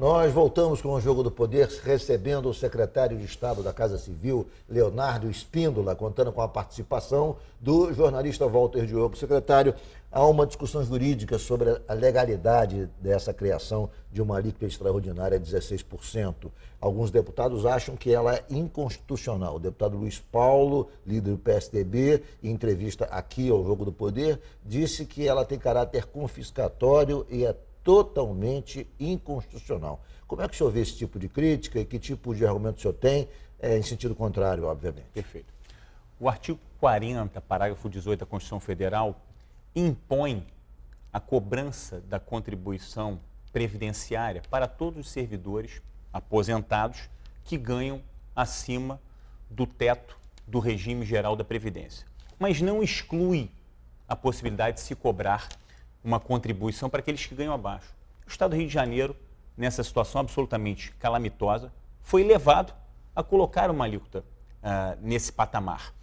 Nós voltamos com o Jogo do Poder, recebendo o secretário de Estado da Casa Civil, Leonardo Espíndola, contando com a participação do jornalista Walter Diogo. Secretário, há uma discussão jurídica sobre a legalidade dessa criação de uma alíquota extraordinária de 16%. Alguns deputados acham que ela é inconstitucional. O deputado Luiz Paulo, líder do PSDB, em entrevista aqui ao Jogo do Poder, disse que ela tem caráter confiscatório e é totalmente inconstitucional. Como é que o senhor vê esse tipo de crítica e que tipo de argumento o senhor tem em sentido contrário, obviamente? Perfeito. O artigo 40, parágrafo 18 da Constituição Federal, impõe a cobrança da contribuição previdenciária para todos os servidores aposentados que ganham acima do teto do regime geral da Previdência. Mas não exclui a possibilidade de se cobrar uma contribuição para aqueles que ganham abaixo. O Estado do Rio de Janeiro, nessa situação absolutamente calamitosa, foi levado a colocar uma alíquota nesse patamar.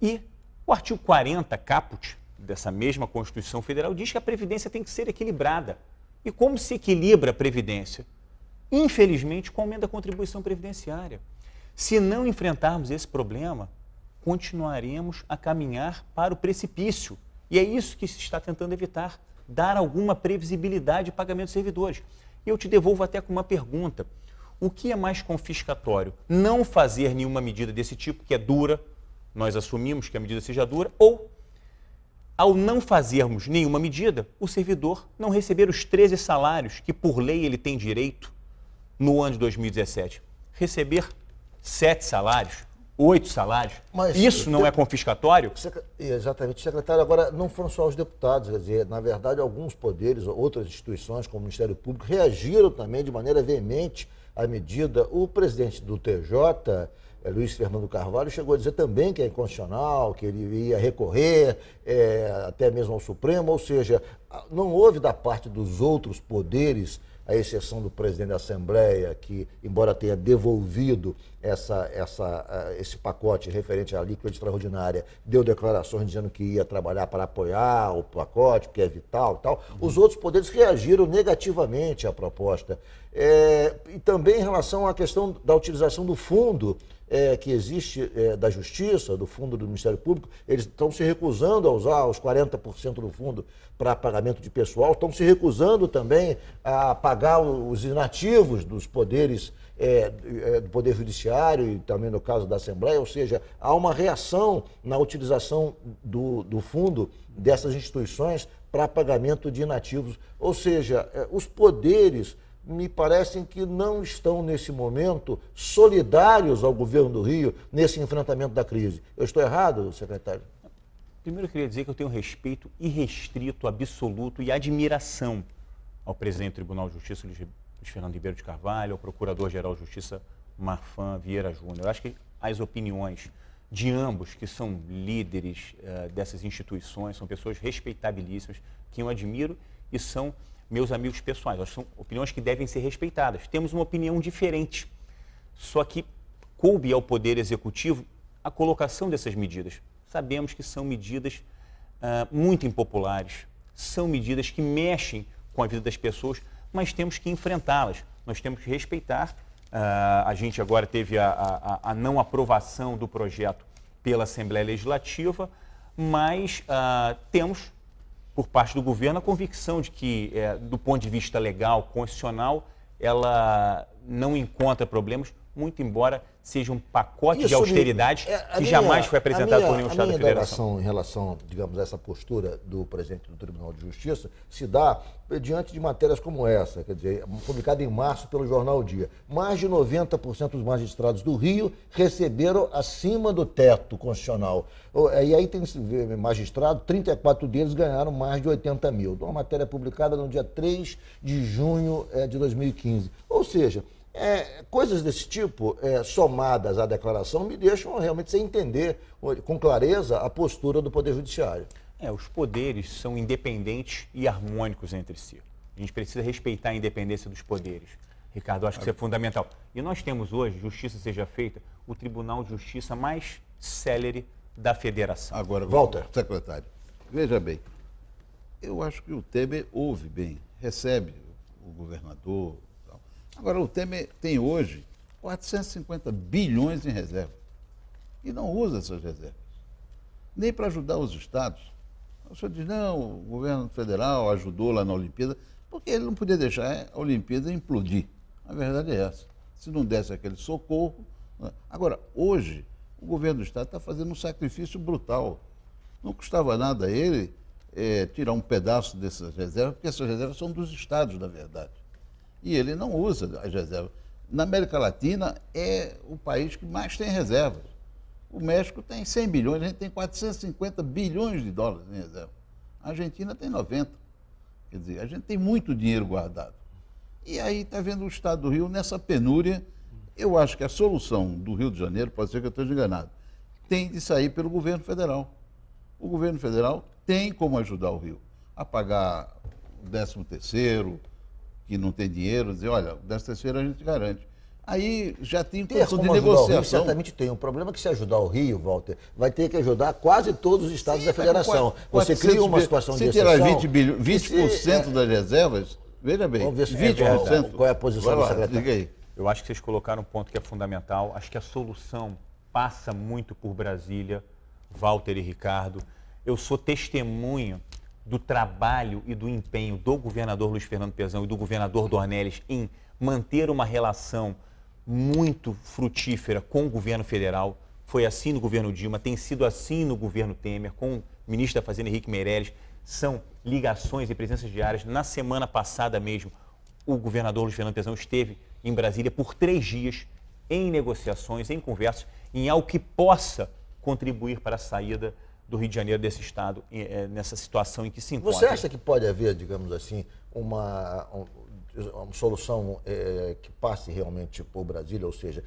E o artigo 40, caput, dessa mesma Constituição Federal, diz que a Previdência tem que ser equilibrada. E como se equilibra a Previdência? Infelizmente, com o aumento da contribuição previdenciária. Se não enfrentarmos esse problema, continuaremos a caminhar para o precipício. E é isso que se está tentando evitar, dar alguma previsibilidade de pagamento dos servidores. E eu te devolvo até com uma pergunta. O que é mais confiscatório? Não fazer nenhuma medida desse tipo, que é dura, nós assumimos que a medida seja dura, ou, ao não fazermos nenhuma medida, o servidor não receber os 13 salários que, por lei, ele tem direito no ano de 2017. Receber 7 salários, 8 salários. Mas isso não é confiscatório? Exatamente, secretário. Agora, não foram só os deputados, quer dizer, na verdade, alguns poderes, outras instituições, como o Ministério Público, reagiram também de maneira veemente à medida. O presidente do TJ, Luiz Fernando Carvalho, chegou a dizer também que é inconstitucional, que ele ia recorrer até mesmo ao Supremo, ou seja, não houve da parte dos outros poderes, à exceção do presidente da Assembleia, que, embora tenha devolvido esse pacote referente à alíquota extraordinária, deu declarações dizendo que ia trabalhar para apoiar o pacote, porque é vital e tal. Os outros poderes reagiram negativamente à proposta. E também em relação à questão da utilização do fundo que existe da Justiça, do fundo do Ministério Público, eles estão se recusando a usar os 40% do fundo para pagamento de pessoal, estão se recusando também a pagar os inativos dos poderes, do Poder Judiciário e também no caso da Assembleia, ou seja, há uma reação na utilização do fundo dessas instituições para pagamento de inativos, ou seja, os poderes me parecem que não estão, nesse momento, solidários ao governo do Rio nesse enfrentamento da crise. Eu estou errado, secretário? Primeiro, eu queria dizer que eu tenho respeito irrestrito, absoluto e admiração ao presidente do Tribunal de Justiça, Luiz Fernando Ribeiro de Carvalho, ao Procurador-Geral de Justiça, Marfan Vieira Júnior. Eu acho que as opiniões de ambos, que são líderes dessas instituições, são pessoas respeitabilíssimas, que eu admiro e são meus amigos pessoais. São opiniões que devem ser respeitadas. Temos uma opinião diferente, só que coube ao Poder Executivo a colocação dessas medidas. Sabemos que são medidas muito impopulares, são medidas que mexem com a vida das pessoas, mas temos que enfrentá-las, nós temos que respeitar. A gente agora teve a não aprovação do projeto pela Assembleia Legislativa, mas temos, por parte do governo, a convicção de que, do ponto de vista legal, constitucional, ela não encontra problemas, muito embora seja um pacote de austeridade que jamais foi apresentado por nenhum Estado da Federação. A minha indagação em relação, digamos, a essa postura do presidente do Tribunal de Justiça se dá diante de matérias como essa, quer dizer, publicada em março pelo jornal O Dia. Mais de 90% dos magistrados do Rio receberam acima do teto constitucional. E aí tem magistrado, 34 deles ganharam mais de 80 mil. Uma matéria publicada no dia 3 de junho de 2015. Ou seja, coisas desse tipo, somadas à declaração, me deixam realmente sem entender com clareza a postura do Poder Judiciário. Os poderes são independentes e harmônicos entre si. A gente precisa respeitar a independência dos poderes. Ricardo, acho que isso é fundamental. E nós temos hoje, justiça seja feita, o Tribunal de Justiça mais célere da Federação. Agora, Walter, secretário, veja bem, eu acho que o Temer ouve bem, recebe o governador, Agora, o Temer tem hoje 450 bilhões em reserva e não usa essas reservas, nem para ajudar os estados. O senhor diz, não, o governo federal ajudou lá na Olimpíada, porque ele não podia deixar a Olimpíada implodir. A verdade é essa. Se não desse aquele socorro... Né? Agora, hoje, o governo do estado está fazendo um sacrifício brutal. Não custava nada a ele tirar um pedaço dessas reservas, porque essas reservas são dos estados, na verdade. E ele não usa as reservas. Na América Latina, é o país que mais tem reservas. O México tem 100 bilhões, a gente tem 450 bilhões de dólares em reserva. A Argentina tem 90. Quer dizer, a gente tem muito dinheiro guardado. E aí está vendo o estado do Rio nessa penúria. Eu acho que a solução do Rio de Janeiro, pode ser que eu esteja enganado, tem de sair pelo governo federal. O governo federal tem como ajudar o Rio a pagar o 13º, que não tem dinheiro, dizer, olha, o 13º a gente garante. Aí já tem condição de negociação. O Rio certamente tem. O problema é que se ajudar o Rio, Walter, vai ter que ajudar quase todos os estados da federação. Você cria uma situação de exceção. Se tirar 20% das reservas, veja bem, vamos ver se 20%. Qual é a posição do secretário? Diga aí. Eu acho que vocês colocaram um ponto que é fundamental. Acho que a solução passa muito por Brasília, Walter e Ricardo. Eu sou testemunho do trabalho e do empenho do governador Luiz Fernando Pezão e do governador Dornelles em manter uma relação muito frutífera com o governo federal. Foi assim no governo Dilma, tem sido assim no governo Temer, com o ministro da Fazenda Henrique Meirelles. São ligações e presenças diárias. Na semana passada mesmo, o governador Luiz Fernando Pezão esteve em Brasília por 3 dias em negociações, em conversas, em algo que possa contribuir para a saída do Rio de Janeiro desse estado, nessa situação em que se encontra. Você acha que pode haver, digamos assim, uma solução que passe realmente por Brasília, ou seja,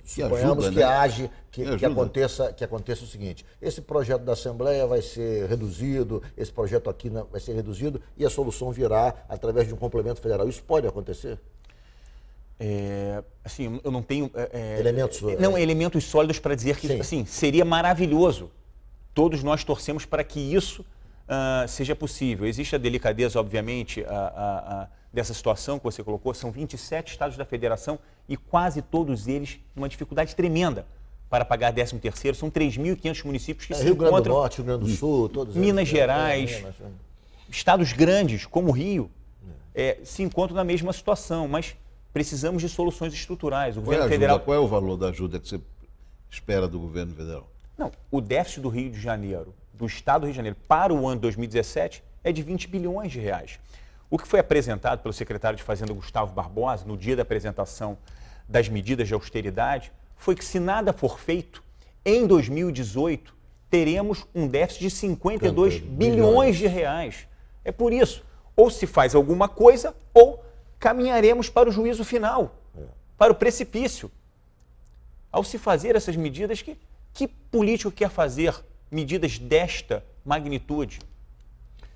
suponhamos ajuda, que aconteça o seguinte, esse projeto da Assembleia vai ser reduzido, esse projeto aqui vai ser reduzido e a solução virá através de um complemento federal. Isso pode acontecer? Assim, eu não tenho elementos sólidos para dizer que assim, seria maravilhoso. Todos nós torcemos para que isso seja possível. Existe a delicadeza, obviamente, dessa situação que você colocou. São 27 estados da federação e quase todos eles numa dificuldade tremenda para pagar 13º. São 3.500 municípios que se Rio encontram... Grande do Norte, Rio Grande do Sul, todos Minas Gerais, estados grandes como o Rio, se encontram na mesma situação, mas precisamos de soluções estruturais. O governo federal... Qual é o valor da ajuda que você espera do governo federal? Não, o déficit do Rio de Janeiro, do Estado do Rio de Janeiro, para o ano 2017 é de 20 bilhões de reais. O que foi apresentado pelo secretário de Fazenda, Gustavo Barbosa, no dia da apresentação das medidas de austeridade, foi que se nada for feito, em 2018 teremos um déficit de 52 bilhões de reais. É por isso, ou se faz alguma coisa, ou caminharemos para o juízo final, para o precipício. Ao se fazer essas medidas, que político quer fazer medidas desta magnitude?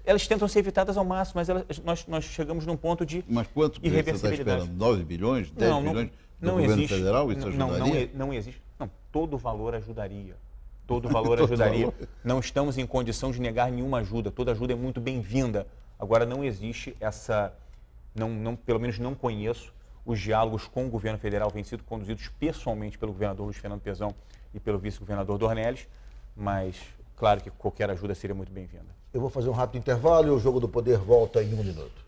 Elas tentam ser evitadas ao máximo, mas nós chegamos num ponto de irreversibilidade. Mas quanto que você está esperando? 9 bilhões? 10 bilhões do governo federal? Isso ajudaria? Não existe. Não, todo valor ajudaria. Todo valor ajudaria. Não estamos em condição de negar nenhuma ajuda. Toda ajuda é muito bem-vinda. Agora, não existe essa... pelo menos não conheço. Os diálogos com o governo federal vêm sido conduzidos pessoalmente pelo governador Luiz Fernando Pezão e pelo vice-governador Dornelles, mas claro que qualquer ajuda seria muito bem-vinda. Eu vou fazer um rápido intervalo e o Jogo do Poder volta em 1 minuto.